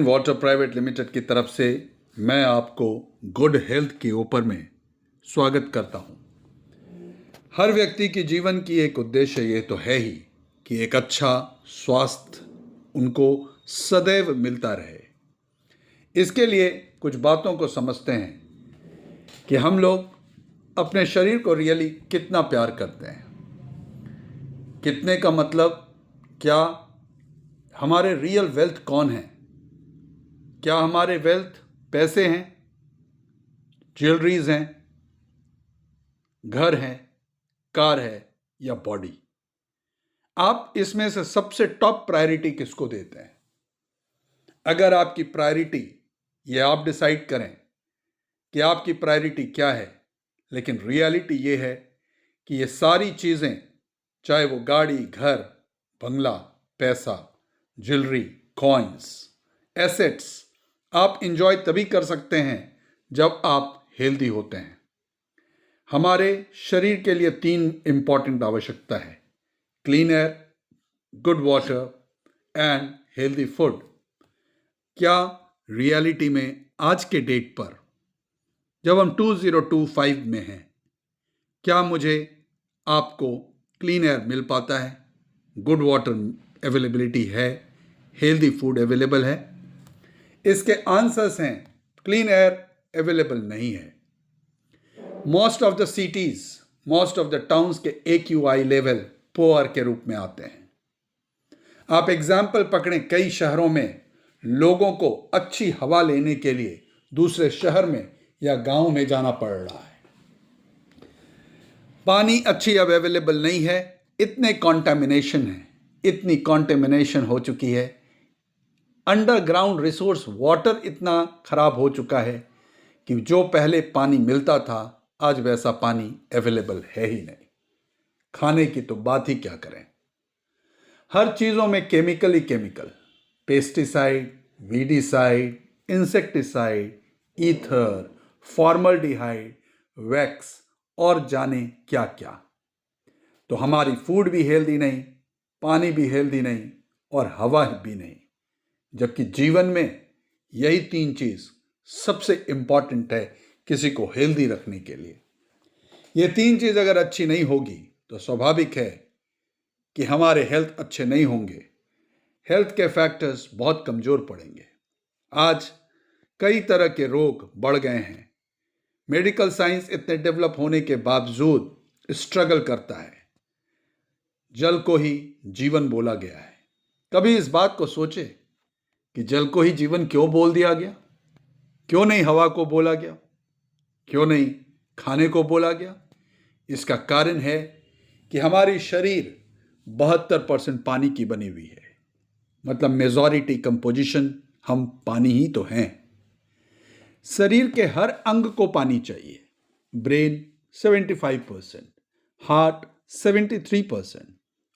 Water private limited की तरफ से मैं आपको गुड हेल्थ के ऊपर में स्वागत करता हूं। हर व्यक्ति के जीवन की एक उद्देश्य ये तो है ही कि एक अच्छा स्वास्थ्य उनको सदैव मिलता रहे। इसके लिए कुछ बातों को समझते हैं कि हम लोग अपने शरीर को रियली कितना प्यार करते हैं। कितने का मतलब, क्या हमारे रियल वेल्थ कौन है? क्या हमारे वेल्थ पैसे हैं, ज्वेलरीज हैं, घर है, कार है या बॉडी? आप इसमें से सबसे टॉप प्रायोरिटी किसको देते हैं? अगर आपकी प्रायोरिटी, ये आप डिसाइड करें कि आपकी प्रायोरिटी क्या है, लेकिन रियलिटी ये है कि ये सारी चीज़ें, चाहे वो गाड़ी, घर, बंगला, पैसा, ज्वेलरी, कॉइन्स, एसेट्स, आप इंजॉय तभी कर सकते हैं जब आप हेल्दी होते हैं। हमारे शरीर के लिए 3 इंपॉर्टेंट आवश्यकता है: clean air, good water and healthy food. क्या रियलिटी में आज के डेट पर, जब हम 2025 में हैं, क्या मुझे आपको क्लीन एयर मिल पाता है, गुड वाटर अवेलेबिलिटी है, हेल्दी फूड अवेलेबल है? इसके आंसर्स हैं क्लीन एयर अवेलेबल नहीं है। Most of the cities, most of the towns के AQI लेवल पुअर के रूप में आते हैं। आप एग्जाम्पल पकड़ें, कई शहरों में लोगों को अच्छी हवा लेने के लिए दूसरे शहर में या गांव में जाना पड़ रहा है। पानी अच्छी अब अवेलेबल नहीं है, इतने कॉन्टामिनेशन है, इतनी कॉन्टामिनेशन हो चुकी है, अंडरग्राउंड रिसोर्स वाटर इतना खराब हो चुका है कि जो पहले पानी मिलता था आज वैसा पानी अवेलेबल है ही नहीं। खाने की तो बात ही क्या करें, हर चीज़ों में केमिकल ही chemical, pesticide, weedicide, insecticide, ether, formaldehyde, wax और जाने क्या क्या। तो हमारी फूड भी हेल्दी नहीं, पानी भी हेल्दी नहीं और हवा भी नहीं, जबकि जीवन में यही 3 चीज़ सबसे इंपॉर्टेंट है किसी को हेल्दी रखने के लिए। ये 3 चीज़ अगर अच्छी नहीं होगी तो स्वाभाविक है कि हमारे हेल्थ अच्छे नहीं होंगे, हेल्थ के फैक्टर्स बहुत कमज़ोर पड़ेंगे। आज कई तरह के रोग बढ़ गए हैं, मेडिकल साइंस इतने डेवलप होने के बावजूद स्ट्रगल करता है। जल को ही जीवन बोला गया है। कभी इस बात को सोचे कि जल को ही जीवन क्यों बोल दिया गया? क्यों नहीं हवा को बोला गया? क्यों नहीं खाने को बोला गया? इसका कारण है कि हमारी शरीर 72% पानी की बनी हुई है, मतलब मेजॉरिटी कंपोजिशन हम पानी ही तो हैं। शरीर के हर अंग को पानी चाहिए। Brain 75%, heart 73%,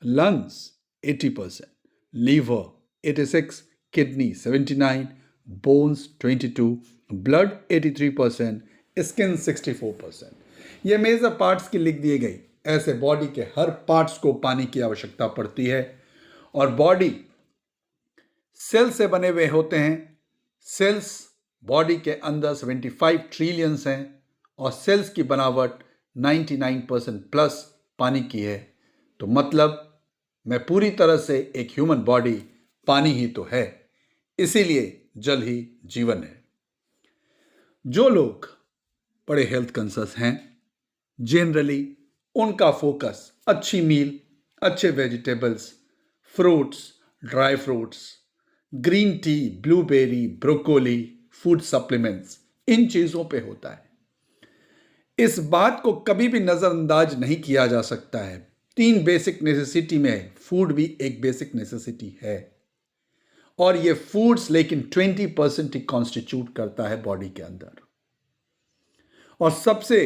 lungs 80%, liver 86, kidney 79, bones 22, blood 83%, skin 64%। ये मेजर पार्ट्स की लिख दी गई। ऐसे बॉडी के हर पार्ट्स को पानी की आवश्यकता पड़ती है और बॉडी सेल से बने हुए होते हैं। सेल्स बॉडी के अंदर 75 ट्रिलियंस हैं और सेल्स की बनावट 99% प्लस पानी की है। तो मतलब मैं पूरी तरह से एक ह्यूमन बॉडी पानी ही तो है, इसीलिए जल ही जीवन है। जो लोग बड़े हेल्थ कॉन्शियस हैं, जनरली उनका फोकस अच्छी मील, अच्छे vegetables, fruits, dry fruits, green tea, blueberry, broccoli, food supplements, इन चीज़ों पे होता है। इस बात को कभी भी नज़रअंदाज नहीं किया जा सकता है। 3 बेसिक नेसेसिटी में फूड भी एक बेसिक नेसेसिटी है और ये फूड्स लेकिन 20% ही कॉन्स्टिट्यूट करता है बॉडी के अंदर। और सबसे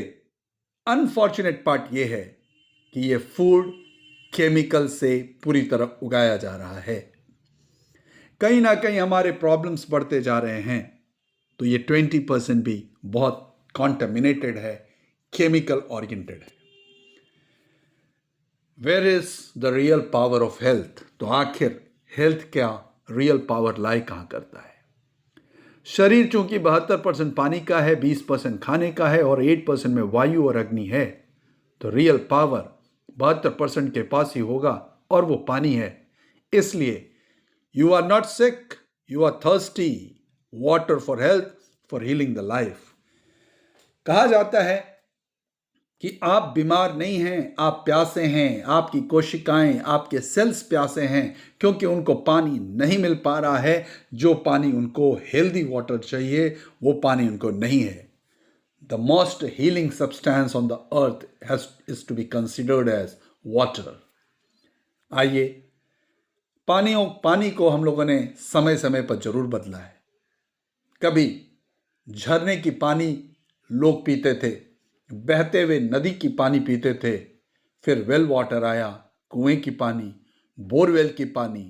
अनफॉर्चुनेट पार्ट ये है कि ये फूड केमिकल से पूरी तरह उगाया जा रहा है। कहीं ना कहीं हमारे प्रॉब्लम्स बढ़ते जा रहे हैं, तो ये 20% भी बहुत कॉन्टामिनेटेड है, केमिकल ओरिएंटेड है। Where is the real power of health? तो आखिर हेल्थ क्या रियल पावर लाई कहां करता है? शरीर चूंकि 72% पानी का है, 20% खाने का है और 8% में वायु और अग्नि है, तो रियल पावर 72% के पास ही होगा और वो पानी है। इसलिए you are not sick, you are thirsty, water for health, for healing the life. कहा जाता है कि आप बीमार नहीं हैं, आप प्यासे हैं, आपकी कोशिकाएं, आपके सेल्स प्यासे हैं, क्योंकि उनको पानी नहीं मिल पा रहा है। जो पानी उनको हेल्दी वाटर चाहिए, वो पानी उनको नहीं है। The most healing substance on the earth is to be considered as water. आइए, पानी को हम लोगों ने समय समय पर जरूर बदला है। कभी झरने की पानी लोग पीते थे, बहते हुए नदी की पानी पीते थे, फिर वेल वाटर आया, कुएं की पानी, बोरवेल की पानी,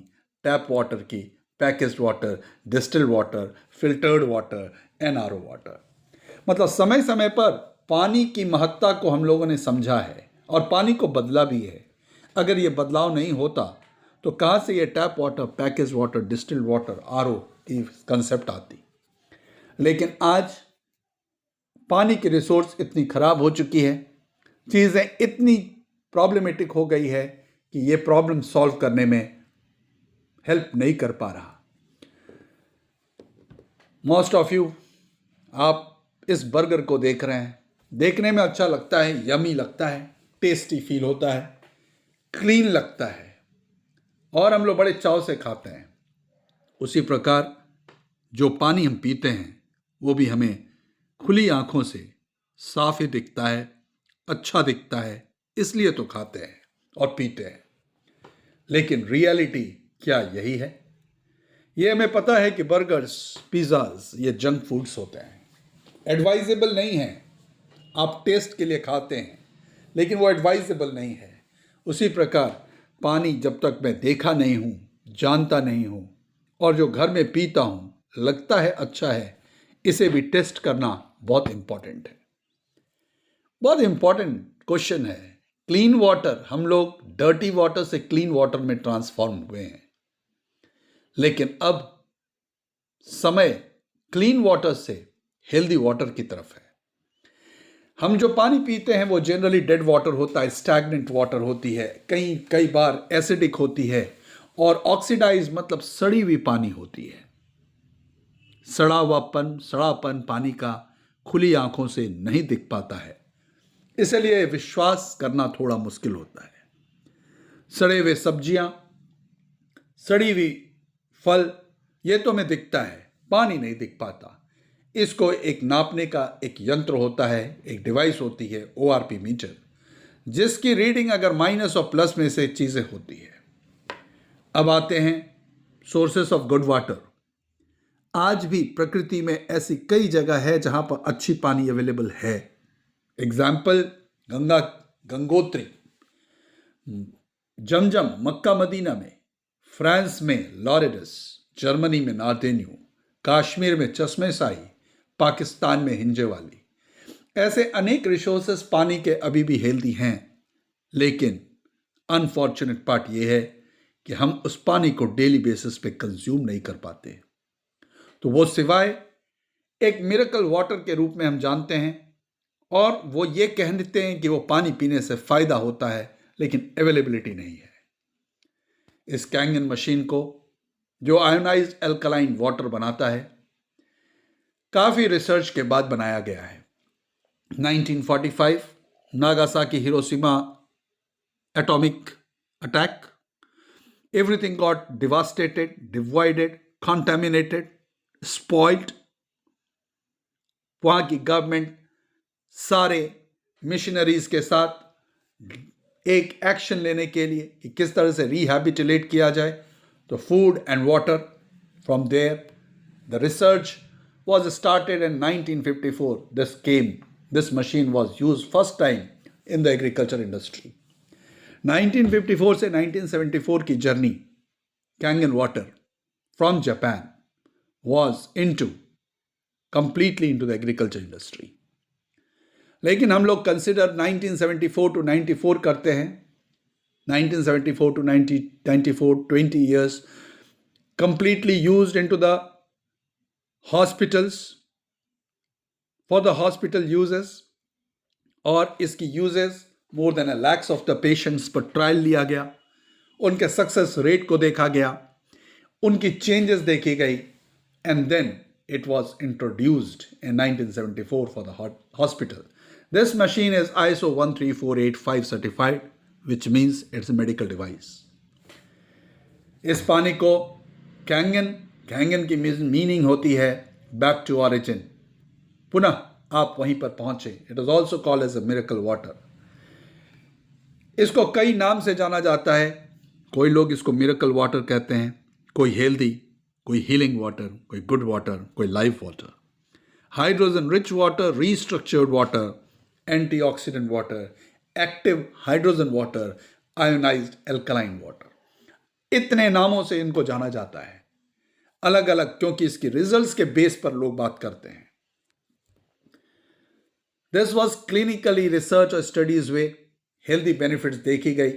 टैप वाटर की, packaged water, distilled water, filtered water, NRO water. मतलब समय समय पर पानी की महत्ता को हम लोगों ने समझा है और पानी को बदला भी है। अगर ये बदलाव नहीं होता तो कहाँ से ये tap water, package water, distilled water, RO की कंसेप्ट आती। लेकिन आज पानी की रिसोर्स इतनी खराब हो चुकी है, चीज़ें इतनी प्रॉब्लमेटिक हो गई है कि ये प्रॉब्लम सॉल्व करने में हेल्प नहीं कर पा रहा। मोस्ट ऑफ यू, आप इस बर्गर को देख रहे हैं, देखने में अच्छा लगता है, यमी लगता है, टेस्टी फील होता है, क्लीन लगता है और हम लोग बड़े चाव से खाते हैं। उसी प्रकार जो पानी हम पीते हैं वो भी हमें खुली आंखों से साफ ही दिखता है, अच्छा दिखता है, इसलिए तो खाते हैं और पीते हैं। लेकिन रियलिटी क्या यही है? ये हमें पता है कि बर्गर्स, पिज़्ज़ाज ये जंक फूड्स होते हैं, एडवाइजेबल नहीं है। आप टेस्ट के लिए खाते हैं, लेकिन वो एडवाइजेबल नहीं है। उसी प्रकार पानी जब तक मैं देखा नहीं हूँ, जानता नहीं हूँ और जो घर में पीता हूँ लगता है अच्छा है, इसे भी टेस्ट करना बहुत इंपॉर्टेंट है। बहुत इंपॉर्टेंट क्वेश्चन है। क्लीन वाटर, हम लोग डर्टी वाटर से क्लीन वाटर में ट्रांसफॉर्म हुए हैं, लेकिन अब समय क्लीन वाटर से हेल्दी वाटर की तरफ है। हम जो पानी पीते हैं वो जनरली डेड वाटर होता है, स्टैग्नेंट वाटर होती है, कई बार एसिडिक होती है और ऑक्सीडाइज मतलब सड़ी हुई पानी होती है। सड़ापन पानी का खुली आंखों से नहीं दिख पाता है, इसलिए विश्वास करना थोड़ा मुश्किल होता है। सड़े हुए सब्जियां, सड़ी हुई फल, ये तो हमें दिखता है, पानी नहीं दिख पाता। इसको एक नापने का एक यंत्र होता है, एक डिवाइस होती है, ORP मीटर, जिसकी रीडिंग अगर माइनस और प्लस में से चीज़ें होती है। अब आते हैं सोर्सेस ऑफ गुड वाटर। आज भी प्रकृति में ऐसी कई जगह है जहां पर अच्छी पानी अवेलेबल है। एग्जाम्पल गंगोत्री, जमजम मक्का मदीना में, फ्रांस में लॉरेडस, जर्मनी में नार्देन्यू, कश्मीर में चश्मे शाही, पाकिस्तान में हिंजेवाली। ऐसे अनेक रिसोर्सेस पानी के अभी भी हेल्दी हैं, लेकिन अनफॉर्चुनेट पार्ट ये है कि हम उस पानी को डेली बेसिस पे कंज्यूम नहीं कर पाते। तो वो सिवाय एक मिरेकल वाटर के रूप में हम जानते हैं और वो ये कहते हैं कि वो पानी पीने से फ़ायदा होता है, लेकिन अवेलेबिलिटी नहीं है। इस कैंगन मशीन को, जो आयोनाइज्ड एल्कलाइन वाटर बनाता है, काफ़ी रिसर्च के बाद बनाया गया है। 1945 Nagasaki Hiroshima atomic attack, everything got devastated, divided, contaminated, spoiled. वहाँ की गवर्नमेंट सारे मिशनरीज के साथ एक एक्शन लेने के लिए कि किस तरह से रिहैबिलिटेट किया जाए, तो food and water from there the research was started in 1954. This machine was used first time in the agriculture industry. 1954 से 1974 की journey Kangen water from Japan was completely into the agriculture industry. लेकिन हम लोग consider 1974 to 94 करते हैं। 1974 to 1994, 20 years completely used into the hospitals, for the hospital uses, और इसकी uses more than lakhs of the patients पर ट्रायल लिया गया, उनके सक्सेस रेट को देखा गया, उनकी चेंजेस देखी गई, and then it was introduced in 1974 for the hospital. This machine is ISO 13485 certified, which means it's a medical device. इस पानी को कैंगन की मीनिंग होती है बैक टू ऑरिजिन, पुनः आप वहीं पर पहुंचे. It is also called as a miracle water. इसको कई नाम से जाना जाता है. कोई लोग इसको मिरेकल वाटर कहते हैं, कोई हेल्दी, कोई हीलिंग वाटर, कोई गुड वाटर, कोई life water, hydrogen rich water, restructured water, antioxidant water, active hydrogen water, ionised alkaline water. इतने नामों से इनको जाना जाता है अलग अलग, क्योंकि इसकी रिजल्ट्स के बेस पर लोग बात करते हैं. दिस वॉज क्लिनिकली रिसर्च और स्टडीज हुए, हेल्दी बेनिफिट्स देखी गई.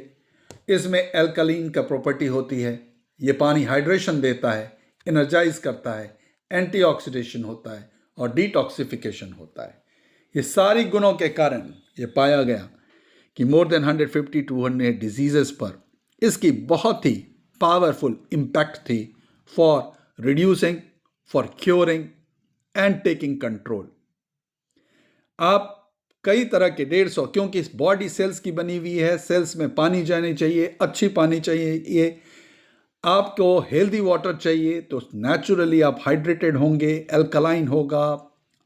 इसमें एल्कलीन का प्रॉपर्टी होती है, ये पानी हाइड्रेशन देता है, एनर्जाइज करता है, एंटीऑक्सीडेशन होता है और डिटॉक्सिफिकेशन होता है. ये सारी गुणों के कारण ये पाया गया कि मोर देन 150-200 डिजीजेस पर इसकी बहुत ही पावरफुल इम्पैक्ट थी for reducing, for curing and taking control. आप कई तरह के 150, क्योंकि इस बॉडी सेल्स की बनी हुई है, सेल्स में पानी जानी चाहिए, अच्छी पानी चाहिए, आपको हेल्दी वाटर चाहिए, तो नेचुरली आप हाइड्रेटेड होंगे, एल्कलाइन होगा,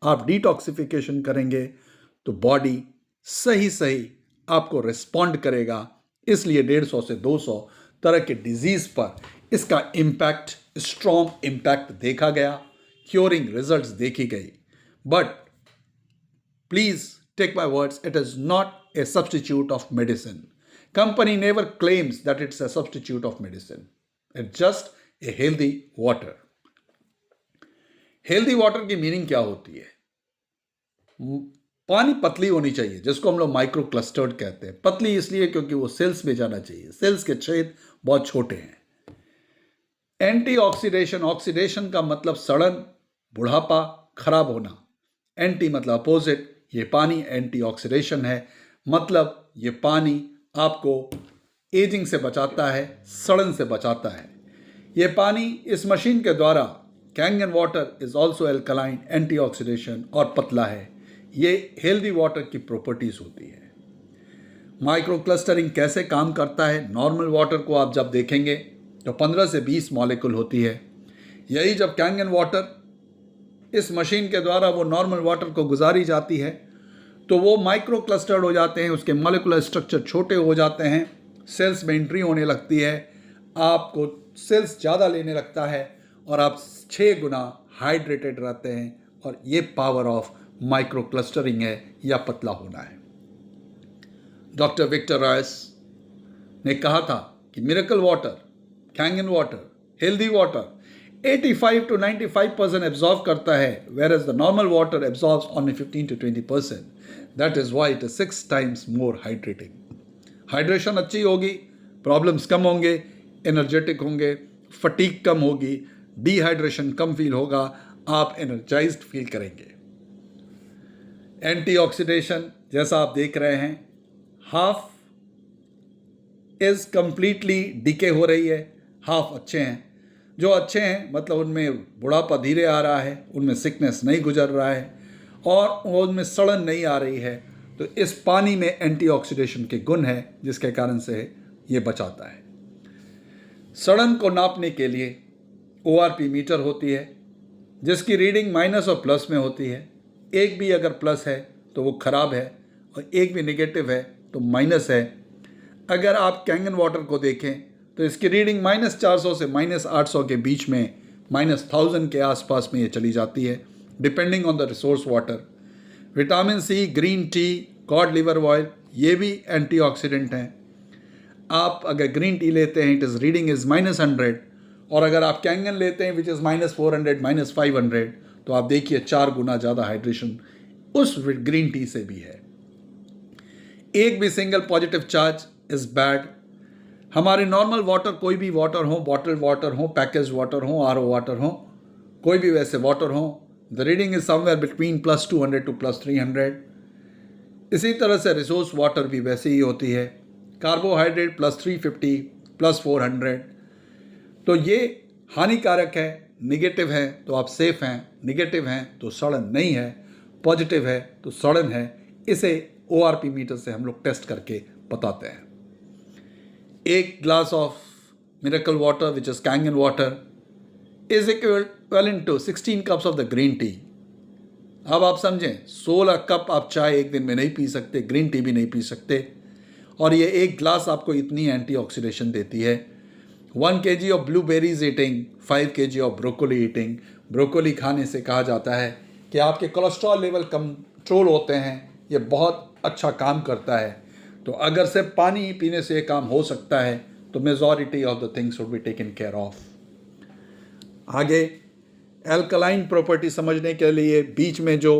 आप डिटॉक्सिफिकेशन करेंगे तो बॉडी सही आपको रिस्पॉन्ड करेगा. इसलिए 150 से 200 तरह के डिजीज पर इसका इम्पैक्ट, स्ट्रॉन्ग इम्पैक्ट देखा गया, क्योरिंग रिजल्ट्स देखी गई. But please take my words, it is not a substitute of medicine. Company never claims that it's a substitute of medicine. It's just a healthy water. Healthy water की meaning क्या होती है? पानी पतली होनी चाहिए, जिसको हम लोग माइक्रो क्लस्टर्ड कहते हैं. पतली इसलिए क्योंकि वो सेल्स में जाना चाहिए, सेल्स के छेद बहुत छोटे हैं. एंटीऑक्सीडेशन, ऑक्सीडेशन का मतलब सड़न, बुढ़ापा, खराब होना. एंटी मतलब अपोजिट. ये पानी एंटीऑक्सीडेशन है, मतलब ये पानी आपको एजिंग से बचाता है, सड़न से बचाता है. ये पानी इस मशीन के द्वारा, Kangen water is also alkaline, antioxidation और पतला है. ये हेल्दी वाटर की प्रॉपर्टीज होती है. माइक्रो क्लस्टरिंग कैसे काम करता है? नॉर्मल वाटर को आप जब देखेंगे तो 15 से 20 मॉलिक्यूल होती है. यही जब कैंगन वाटर इस मशीन के द्वारा वो नॉर्मल वाटर को गुजारी जाती है तो वो माइक्रो क्लस्टर्ड हो जाते हैं, उसके मॉलिक्यूलर स्ट्रक्चर छोटे हो जाते हैं, सेल्स में एंट्री होने लगती है, आपको सेल्स ज़्यादा लेने लगता है और आप 6 गुना हाइड्रेटेड रहते हैं. और ये पावर ऑफ माइक्रो क्लस्टरिंग है या पतला होना है. डॉक्टर विक्टर रॉयस ने कहा था कि miracle water, Kangen water, healthy water 85 to 95% absorb करता है, whereas the normal water absorbs only 15 to 20%. That is why it is 6 times more hydrating. Hydration अच्छी होगी, प्रॉब्लम्स कम होंगे, एनर्जेटिक होंगे, फटीग कम होगी, डिहाइड्रेशन कम फील होगा, आप एनर्जाइज्ड फील करेंगे. एंटीऑक्सीडेशन जैसा आप देख रहे हैं, हाफ इज कंप्लीटली डिके हो रही है, हाफ अच्छे हैं. जो अच्छे हैं मतलब उनमें बुढ़ापा धीरे आ रहा है, उनमें सिकनेस नहीं गुजर रहा है और उनमें सड़न नहीं आ रही है. तो इस पानी में एंटीऑक्सीडेशन के गुण है, जिसके कारण से ये बचाता है. सड़न को नापने के लिए ORP मीटर होती है, जिसकी रीडिंग माइनस और प्लस में होती है. एक भी अगर प्लस है तो वो खराब है और एक भी नेगेटिव है तो माइनस है. अगर आप कैंगन वाटर को देखें तो इसकी रीडिंग -400 से -800 के बीच में, -1000 के आसपास में ये चली जाती है, depending on the resource water. Vitamin C, green tea, cod liver oil, ये भी एंटीऑक्सीडेंट हैं. आप अगर ग्रीन टी लेते हैं, इट इज़ रीडिंग इज़ -100, और अगर आप कैंगन लेते हैं विच इज़ -400, -500, तो आप देखिए 4 गुना ज़्यादा हाइड्रेशन उस ग्रीन टी से भी है. एक भी single positive charge is bad. हमारे नॉर्मल वाटर, कोई भी वाटर हो, बॉटल वाटर हो, पैकेज वाटर हो, RO वाटर हो, कोई भी वैसे वाटर हो, the reading is somewhere between +200 to +300। इसी तरह से रिसोर्स वाटर भी वैसे ही होती है, कार्बोहाइड्रेट +350 +400। तो ये हानिकारक है, निगेटिव है तो आप सेफ हैं, निगेटिव हैं तो सड़न नहीं है, पॉजिटिव है तो सड़न है। इसे ORP मीटर से हम लोग टेस्ट करके बताते हैं। एक glass of miracle water which is Kangen water is equivalent to 16 cups of the green tea. अब आप समझें, 16 कप आप चाय एक दिन में नहीं पी सकते, ग्रीन टी भी नहीं पी सकते, और ये एक ग्लास आपको इतनी एंटीऑक्सीडेशन देती है। 1 kg of blueberries eating, 5 kg of broccoli eating. Broccoli खाने से कहा जाता है कि आपके कोलेस्ट्रॉल लेवल कंट्रोल होते हैं, ये बहुत अच्छा काम करता है। तो अगर सिर्फ पानी पीने से ये काम हो सकता है तो majority of the things would be taken care of. आगे एल्कलाइन प्रॉपर्टी समझने के लिए बीच में जो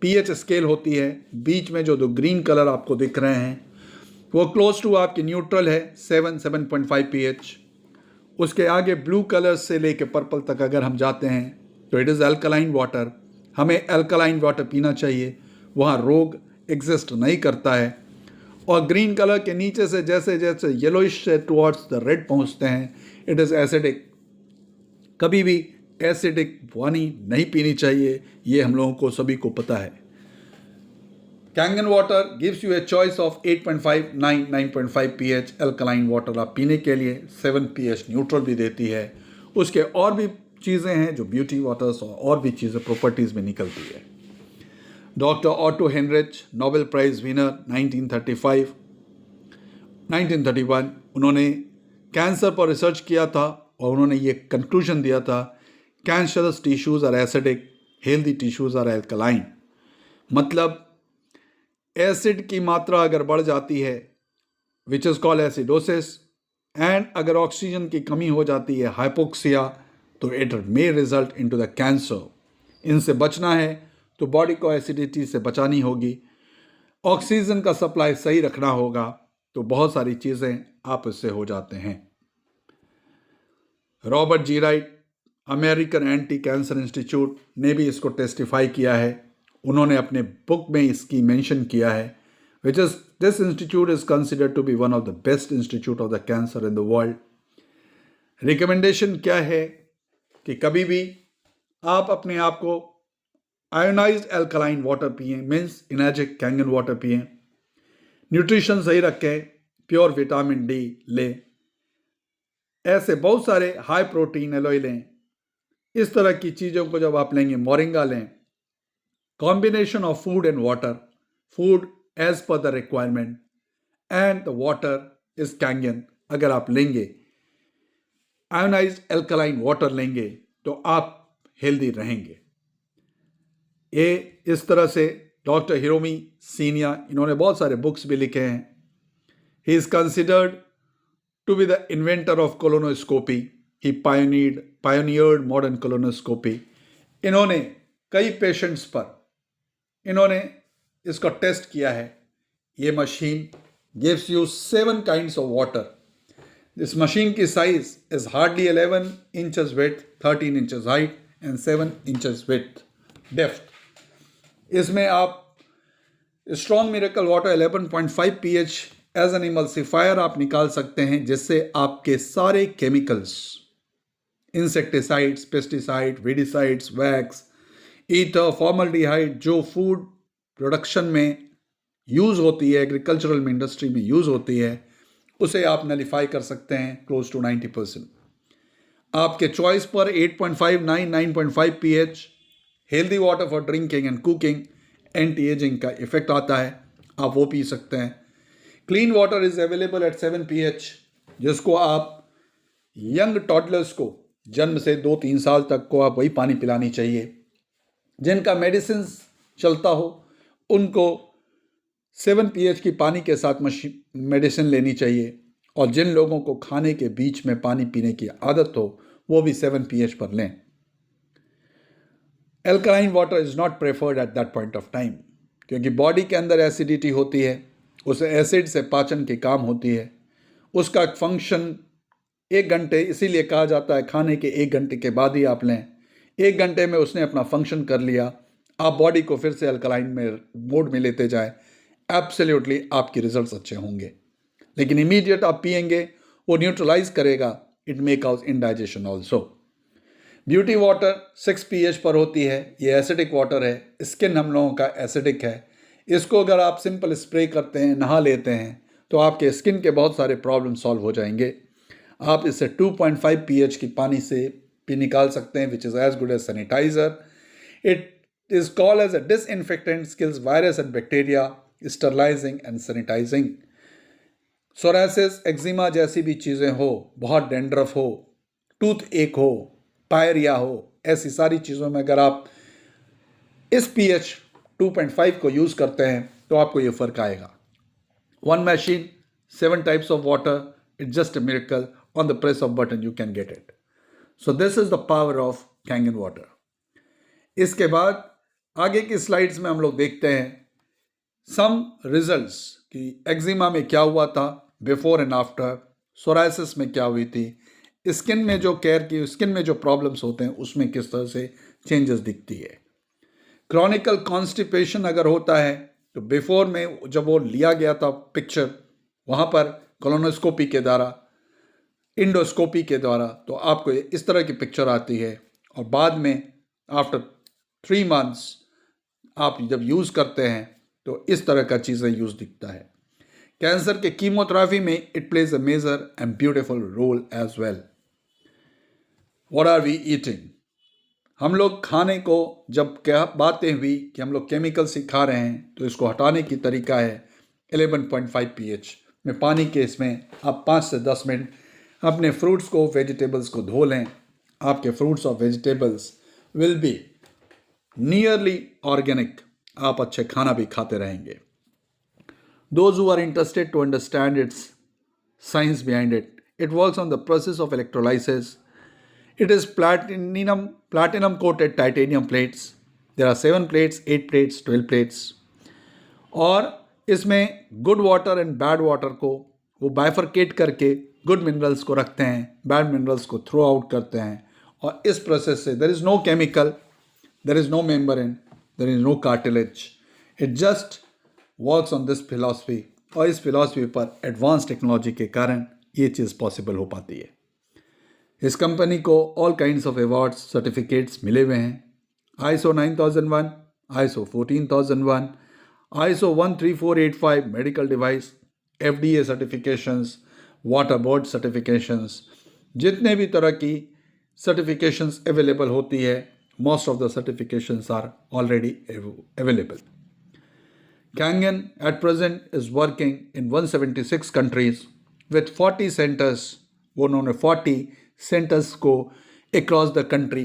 pH स्केल होती है, बीच में जो दो ग्रीन कलर आपको दिख रहे हैं वो क्लोज टू आपकी न्यूट्रल है, 7.5 pH। उसके आगे ब्लू कलर से लेके पर्पल तक अगर हम जाते हैं तो इट इज़ एल्कलाइन वाटर। हमें एल्कलाइन वाटर पीना चाहिए, वहाँ रोग एग्जिस्ट नहीं करता है। और ग्रीन कलर के नीचे से जैसे जैसे येलोइश से टुवर्ड्स द रेड पहुँचते हैं, इट इज़ एसिडिक। कभी भी एसिडिक पानी नहीं पीनी चाहिए, ये हम लोगों को सभी को पता है। Kangen water gives U a choice of 8.5, 9, 9.5 pH alkaline water आप पीने के लिए, 7 pH न्यूट्रल भी देती है। उसके और भी चीज़ें हैं जो ब्यूटी वाटर्स और भी चीज़ें प्रॉपर्टीज़ में निकलती है। Doctor auto Heinrich, Nobel prize winner 1931, उन्होंने कैंसर पर रिसर्च किया था और उन्होंने ये कंक्लूजन दिया था, cancerous tissues are acidic, healthy tissues are alkaline. मतलब एसिड की मात्रा अगर बढ़ जाती है which is called acidosis, and अगर ऑक्सीजन की कमी हो जाती है हाइपोक्सिया, तो it may result into the cancer. इनसे बचना है तो बॉडी को एसिडिटी से बचानी होगी, ऑक्सीजन का सप्लाई सही रखना होगा, तो बहुत सारी चीज़ें आप इससे हो जाते हैं। Robert ji right, American anti cancer institute ने भी इसको टेस्टिफाई किया है। उन्होंने अपने बुक में इसकी मेंशन किया है, which is this institute is considered to be one of the best institute of the cancer in the world. Recommendation क्या है कि कभी भी आप अपने आप को आयोनाइज्ड एल्कलाइन वाटर पिएं, मीन्स इनर्जिक कैंगन वाटर पिएं। न्यूट्रिशन सही रखें, प्योर विटामिन डी लें, ऐसे बहुत सारे हाई प्रोटीन एलोई लें। इस तरह की चीज़ों को जब आप लेंगे, मोरिंगा लें। Combination of food and water, food as per the requirement and the water is Kangen. अगर आप लेंगे आयोनाइज्ड एल्कलाइन वाटर लेंगे तो आप हेल्दी रहेंगे। ये इस तरह से डॉक्टर हिरोमी सीनिया, इन्होंने बहुत सारे बुक्स भी लिखे हैं। He is considered to be the inventor of colonoscopy. He pioneered modern colonoscopy. इन्होंने कई पेशेंट्स पर इन्होंने इसका टेस्ट किया है। ये machine gives you 7 kinds of water. इस मशीन की size is hardly 11 inches width, 13 inches height and 7 inches width depth. इसमें आप strong miracle water 11.5 pH as an emulsifier आप निकाल सकते हैं, जिससे आपके सारे chemicals, insecticides, pesticide, weedicides, wax, ether, formaldehyde, जो फूड प्रोडक्शन में यूज़ होती है, एग्रीकल्चरल में, इंडस्ट्री में यूज़ होती है, उसे आप नलीफाई कर सकते हैं क्लोज टू 90%। आपके चॉइस पर 8.5, 9, 9.5 pH healthy water for drinking and cooking, anti ageing का इफेक्ट आता है, आप वो पी सकते हैं। Clean water is available at 7 pH, जिसको आप यंग टॉडलर्स को, जन्म से 2-3 साल तक को आप वही पानी पिलानी चाहिए। जिनका मेडिसिन चलता हो उनको 7 pH की पानी के साथ मेडिसिन लेनी चाहिए, और जिन लोगों को खाने के बीच में पानी पीने की आदत हो वो भी 7 pH पर लें। Alkaline water is not preferred at that point of time, क्योंकि बॉडी के अंदर एसिडिटी होती है, उस एसिड से पाचन के काम होती है, उसका फंक्शन 1 घंटे, इसीलिए कहा जाता है खाने के 1 घंटे के बाद ही आप लें। 1 घंटे में उसने अपना फंक्शन कर लिया, आप बॉडी को फिर से अल्कलाइन में मोड में लेते जाएं, एब्सोल्युटली आपके रिजल्ट्स अच्छे होंगे। लेकिन इमीडिएट आप पिएंगे, वो न्यूट्रलाइज करेगा, it may cause indigestion also. Beauty water 6 pH पर होती है, ये एसिडिक वाटर है, स्किन हम लोगों का एसिडिक है। इसको अगर आप सिंपल स्प्रे करते हैं, नहा लेते हैं, तो आपके स्किन के बहुत सारे प्रॉब्लम सॉल्व हो जाएंगे। आप इसे 2.5 pH की पानी से भी निकाल सकते हैं, which is as good as sanitizer. It is called as a disinfectant, kills virus and bacteria, sterilizing and sanitizing. Psoriasis, eczema जैसी भी चीज़ें हो, बहुत डेंड्रफ हो, टूथ एक हो, पायरिया हो, ऐसी सारी चीज़ों में अगर आप इस pH 2.5 को यूज़ करते हैं तो आपको ये फ़र्क आएगा। 1 machine, 7 types of water, it's just a miracle. On the press of button you can get it. So this is the power of Kangen water. इसके बाद आगे की स्लाइड्स में हम लोग देखते हैं सम रिजल्ट्स कि एक्जिमा में क्या हुआ था बिफोर एंड आफ्टर, सोराइसिस में क्या हुई थी, स्किन में जो केयर की, स्किन में जो प्रॉब्लम्स होते हैं उसमें किस तरह से चेंजेस दिखती है। क्रॉनिकल कॉन्स्टिपेशन अगर होता है तो बिफोर में जब वो लिया गया था पिक्चर, वहाँ पर कोलोनोस्कोपी के द्वारा, इंडोस्कोपी के द्वारा, तो आपको इस तरह की पिक्चर आती है। और बाद में आफ्टर 3 months आप जब यूज़ करते हैं तो इस तरह का चीज़ें यूज़ दिखता है। कैंसर के कीमोथेरेपी में it plays a major and beautiful role as well. What are we eating? हम लोग खाने को जब क्या बातें हुई कि हम लोग केमिकल्स ही खा रहे हैं, तो इसको हटाने की तरीका है 11.5 pH में पानी के इसमें आप 5 से 10 मिनट अपने फ्रूट्स को, वेजिटेबल्स को धो लें। आपके फ्रूट्स और vegetables will be nearly organic, आप अच्छे खाना भी खाते रहेंगे। Those who are interested to understand its science behind it, it works on the process of electrolysis. It is platinum coated titanium plates. There are 7 plates, 8 plates, 12 plates. और इसमें good water and bad water को वो bifurcate करके good minerals को रखते हैं, bad minerals को throw out करते हैं। और इस प्रोसेस से there is no chemical, there is no membrane, there is no cartilage, it just works on this philosophy. और इस फिलॉसफी पर एडवांस टेक्नोलॉजी के कारण ये चीज़ पॉसिबल हो पाती है। इस कंपनी को all kinds of awards, certificates मिले हुए हैं। ISO 9001, ISO 14001, ISO 13485 medical device, FDA certifications, water board certifications, जितने भी तरह की सर्टिफिकेशंस अवेलेबल होती है, most of the certifications are already available. Kangen at present is working in 176 countries with 40 centers, वो उन्होंने 40 सेंटर्स को अक्रॉस द कंट्री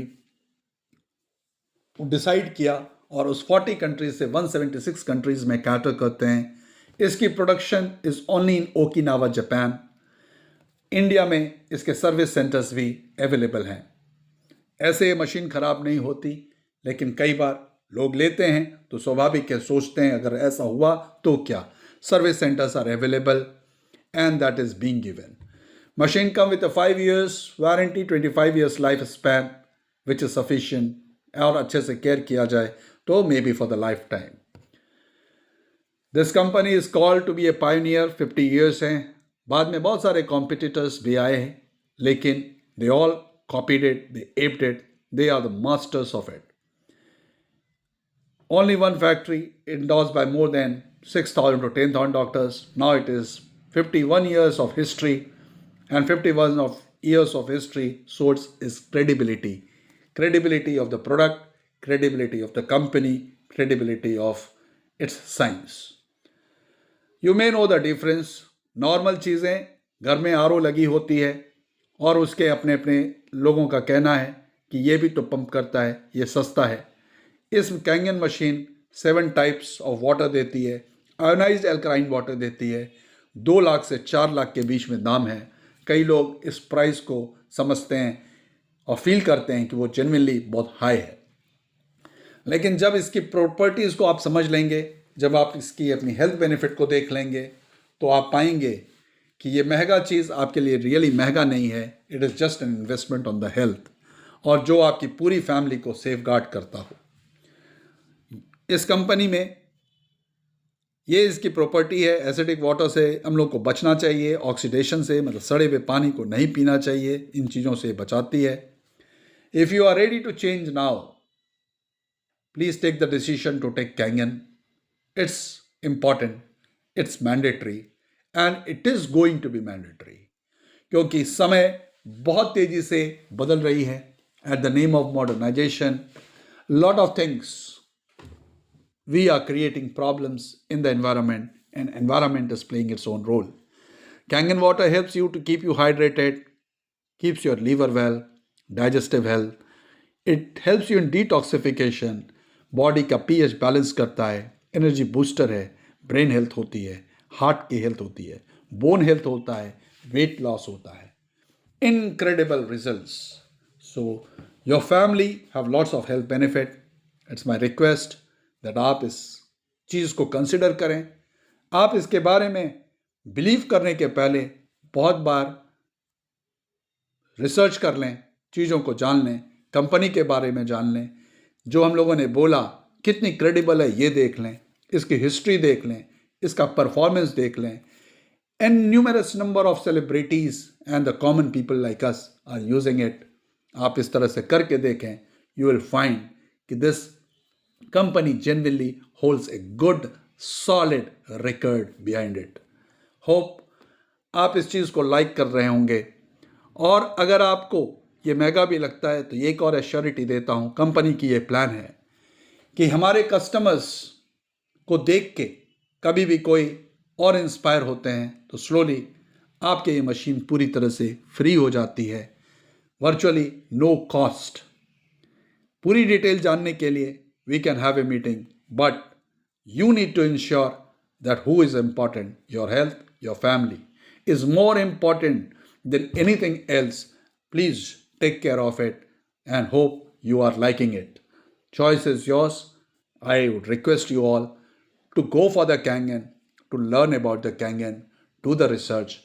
डिसाइड किया और उस 40 कंट्रीज से 176 कंट्रीज में कैटर करते हैं। इसकी production is only in Okinawa, Japan. India में इसके सर्विस सेंटर्स भी अवेलेबल हैं। ऐसे ये मशीन ख़राब नहीं होती, लेकिन कई बार लोग लेते हैं तो स्वाभाविक है, सोचते हैं अगर ऐसा हुआ तो क्या। Service centres are available and that is being given. Machine come with a 5 years warranty, 25 years life span, which is sufficient. और अच्छे से केयर किया जाए तो may be for the lifetime. This company is called to be a pioneer, 50 years हैं। बाद में बहुत सारे कॉम्पिटिटर्स भी आए हैं, लेकिन they all copied it, they aped it, they are the masters of it. Only one factory endorsed by more than 6,000 to 10,000 doctors. Now it is 51 years of history, and 51 of years of history source is credibility. Credibility of the product, credibility of the company, credibility of its science. You may know the difference. Normal चीज़ें घर में RO लगी होती है और उसके अपने अपने लोगों का कहना है कि ये भी तो पंप करता है, ये सस्ता है। इस Kangen machine 7 types of water देती है, आयोनाइज्ड एल्कलाइन वाटर देती है। 2 लाख से 4 लाख के बीच में दाम है। कई लोग इस प्राइस को समझते हैं और फील करते हैं कि वो जेन्युइनली बहुत हाई है, लेकिन जब इसकी प्रॉपर्टीज़ को आप समझ लेंगे, जब आप इसकी अपनी हेल्थ बेनिफिट को देख लेंगे, तो आप पाएंगे कि ये महंगा चीज़ आपके लिए रियली महंगा नहीं है। It is just an investment on the health. और जो आपकी पूरी फैमिली को सेफगार्ड करता हो। इस कंपनी में ये इसकी प्रॉपर्टी है, एसिडिक वाटर से हम लोग को बचना चाहिए, ऑक्सीडेशन से मतलब सड़े हुए पानी को नहीं पीना चाहिए, इन चीज़ों से बचाती है। If you are ready to change now, please take the decision to take Kangen. It's important, it's mandatory and it is going to be mandatory, क्योंकि समय बहुत तेज़ी से बदल रही है। At the name of modernization, lot of things we are creating problems in the environment, and environment is playing its own role. Kangen water helps you to keep you hydrated, keeps your liver well, digestive health. It helps you in detoxification, body का pH balance करता है, energy booster है, brain health होती है, heart की health होती है, bone health होता है, वेट लॉस होता है. Incredible results. So your family have lots of health benefit. It's my request that आप इस चीज़ को कंसिडर करें. आप इसके बारे में बिलीव करने के पहले बहुत बार रिसर्च कर लें, चीज़ों को जान लें, कंपनी के बारे में जान लें, जो हम लोगों ने बोला कितनी क्रेडिबल है ये देख लें, इसकी हिस्ट्री देख लें, इसका परफॉर्मेंस देख लें. And numerous number of celebrities and the common people like us are using it. आप इस तरह से करके देखें, यू विल फाइंड कि this company genuinely holds a good solid record behind it. Hope आप इस चीज़ को लाइक कर रहे होंगे, और अगर आपको ये महंगा भी लगता है तो एक और एश्योरिटी देता हूँ, कंपनी की ये प्लान है कि हमारे कस्टमर्स को देख के कभी भी कोई और इंस्पायर होते हैं तो स्लोली आपके ये मशीन पूरी तरह से फ्री हो जाती है, वर्चुअली नो कॉस्ट. पूरी डिटेल जानने के लिए we can have a meeting, but you need to ensure that who is important, your health, your family is more important than anything else. Please take care of it and hope you are liking it. Choice is yours. I would request you all to go for the Kangen, to learn about the Kangen, do the research,